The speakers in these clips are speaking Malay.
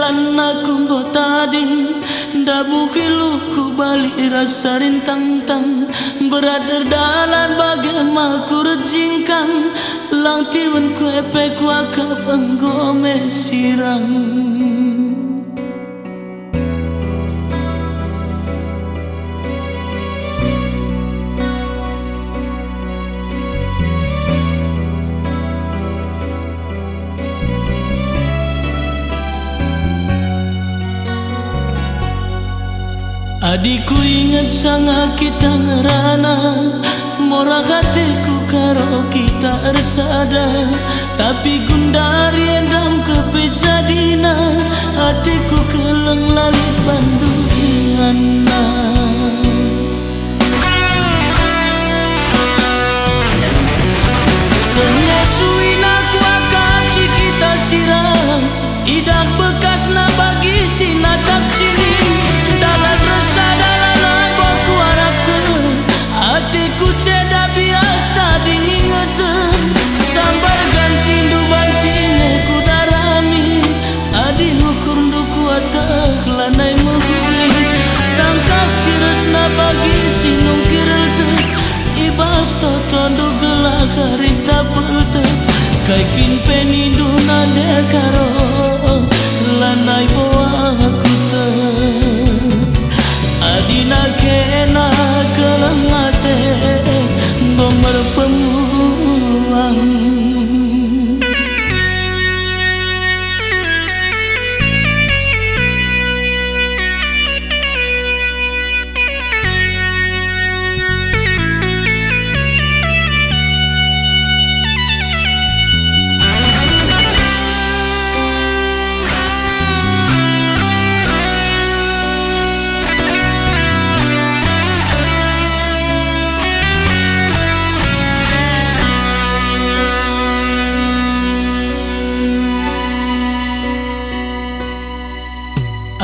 dalan aku go tadi, dabu hiluku balik rasa rintang-tang, berada dalan bagaimana ku rejingkan, lang tiwan ku epe ku akap enggo mesirang. Adikku ingat sangat kita ngerana, mora hatiku karo kita ersada, tapi gundari endam kepejadina, hatiku keleng lali bandu ingana. Sengesuin aku akap si kita sirang, idak bekas na bagi si natap cini, dalam rasa dalam boku harapkan, hatiku ceda bias tadi ngingetan, sambar ganti du bancing ku darami, adi hukur duku atah lanai menghuli, tangkas cirus na bagi si nungkirel te, ibas toton du gelak harita belte, kaikin penidu nade karo, lanai bawa aku te. Adina kena kelengate gomer pemuang.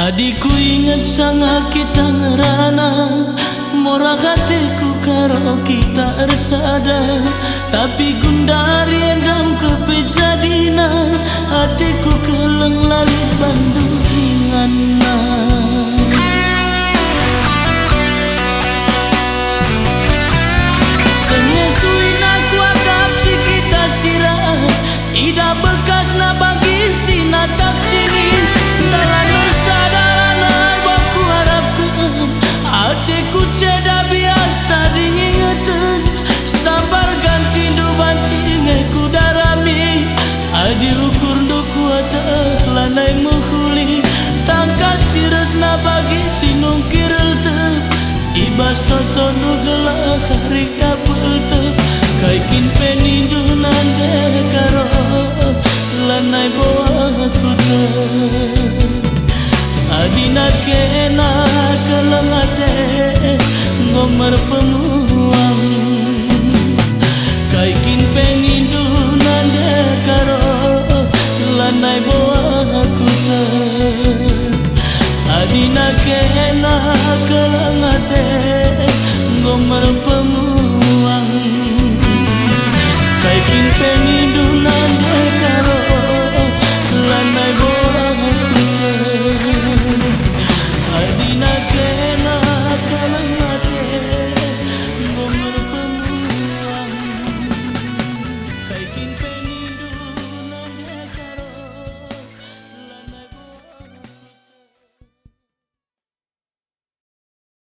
Adikku ingat sangat kita ngerana, mora hatiku karo kita ersada, tapi gundari endam kepejadina, hatiku keleng lali bandu ingana. Sengesuin aku akap si kita sirah, ida bekas na bagi si natap cini, dalam hatiku ceda bias tadi ngingetan, sabar ganti du bancing ku darami, adi ukur duku atah lanai menghuli, tangkas cirus na bagi si nungkirel te, ibas toton du gelak hari kapel te, kaikin penidu nande karo, lanai bawa aku te. Adina kena kelengate gomer pemuang, kaikin penidu nande karo, lanai bawa aku te. Adina kena kelengate gomer pemuang, kaikin penidu